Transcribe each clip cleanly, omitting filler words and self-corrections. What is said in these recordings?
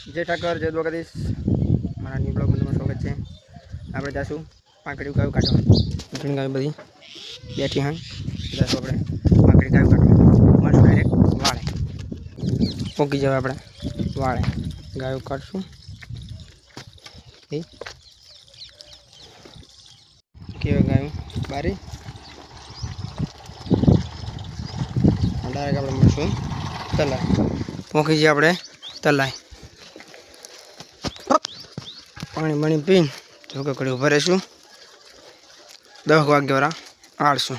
जय ठाकर जय द्वारकाधीश मारा न्यू ब्लॉग में तुम्हारा स्वागत है। आप जाशू पाकड़ी गाय काटवा घणी गाय बधी बैठी हाँ जाशू अपने पाकड़ी गाय काटवा मस्त डायरेक्ट वाड़े पोकी जाए अपने वाड़े गाय काटशू केव गाय बारी डायरेक्ट अपने मळशू तलाय पोकी जाए अपने तलाय पानी बनी पीन जो कड़ी उभा रहीशू 10 वाग्या वाला आड़शू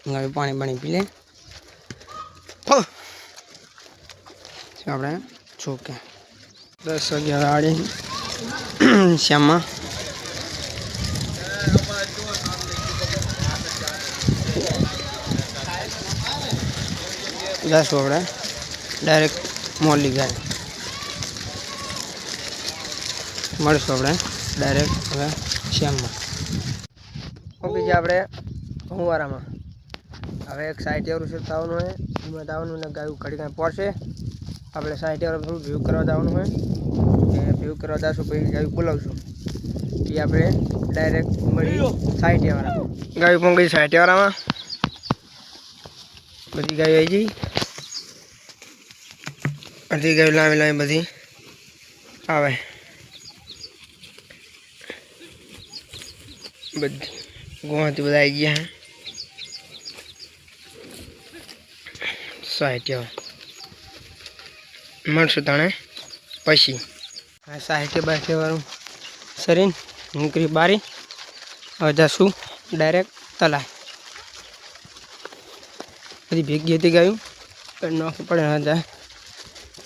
गाय पानी बनी पी ले अपने छोके 10 वाग्या आड़ी श्याम जाशू अपने डायरेक्ट मोली गाय મળશું આપણે ડાયરેક્ટ હવે શ્યામમાં ઓકે જે આપણે ફુવારામાં હવે એક સાઈડ એવું છે તાવનું હોય એમાં તાવનું ને ગાયું ઘડી કાંઈ પડશે આપણે સાઈડ એવું થોડું વ્યૂ કરવા જવાનું હોય એ વ્યૂ કરવા જશું પછી ગાયું બોલાવશું એ આપણે ડાયરેક્ટ મળી સાઈડ વાળા ગાયું પણ ગઈ સાઈડ વાળામાં બધી ગાયો આવી જઈ બધી ગાયું લાવી લાવી બધી આવે गुवाहाटी बधा आई गया है साहित्य मळशु ताणे पछी साहित्य बैठे वाळुं सरीन निकरी बारी हवे जाशू डायरेक्ट तलाय बधी भेगी हती गायूं नाखवू पड़े जाए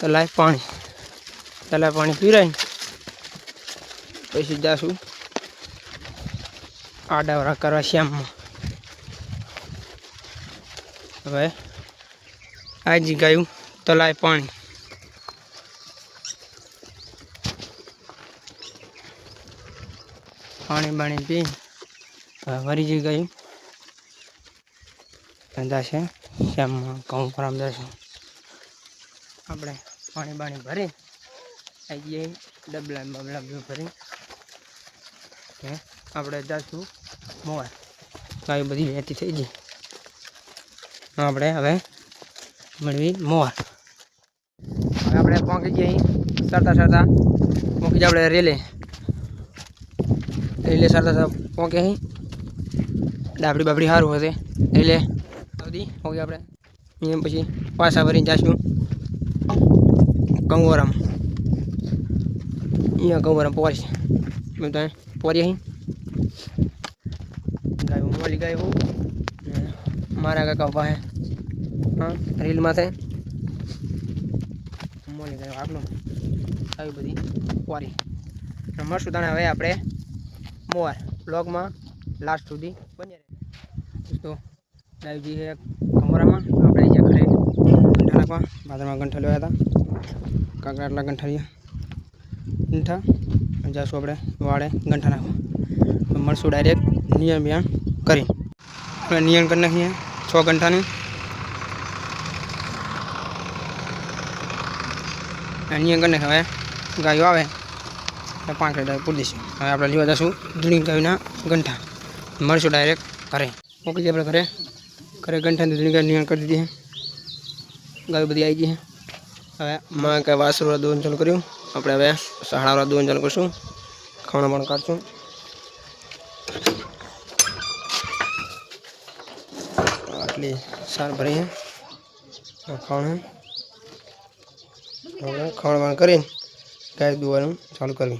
तलाय पाणी पीराय पछी जाशू आडावरा करवा श्याम हवे आज गायु तलाय पानी पानी बाणी पी वरी जी गयु जाशे श्याम घऊं पर जाशे अपने पानी बाणी भरी आई गई डबला बबला भरी આપણે જાશું મોર ગાય બધી વેતી થઈ ગઈ આપણે હવે મળવી મોર હવે આપણે પહોંચી જઈએ સરતા સરતા પહોંચી જાય આપણે રેલે સરતા પહોંચે અહીં ડાબડી બાબડી સારું હશે રેલે બધી પહોંચી આપણે અહીંયા પછી પાછા ભરીને જઈશું કંગોરામ અહીંયા કંગોરામ પહોંચી પોરી અહીં गाय मोली गाय हो मारा का कवा है हाँ रील में थे मोली गाय आप गाय बधी पोरी मस्त दाणे हवे आपणे मोर ब्लॉग में लास्ट सुधी बनी रहे दोस्तों गाय जी है कमरा में आपणे जे घरे गंठा नाखवा बाजार में गंठा लेवा था काकड़ा आटला गंठा लिया गंठा जाशू आपणे वाड़े गंठा नाखवा मळशु डायरेक्ट नियम बयान करी नियम कर नाखीए 6 घंटा ने नियम करने हवे गायो आवे 5 घंटा पूरी दीशू हवे आपणे लेवा जशू झीणी गायना घंटा मळशु डायरेक्ट घरे ओके आपणे घरे घरे घंटा ने झीणी गाय नियम कर दीधी है गाय बधी आई गई है हवे मां के वासरू दूध चालू कर्युं आपणे हवे सहाड़ा दूध चालू करशुं खाणो पण काढशुं सार भरी है खाण खाण बाण कर गाय दुआ चालू करवी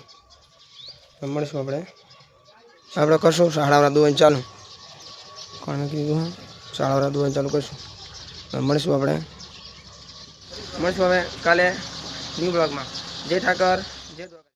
मळशुं आपणे करशुं साड़ा दुआ चालू खाण कीधुं साड़ा दुआ चालू करशुं मळशुं हवे काले न्यू ब्लॉग में जय ठाकर जय द्वारका।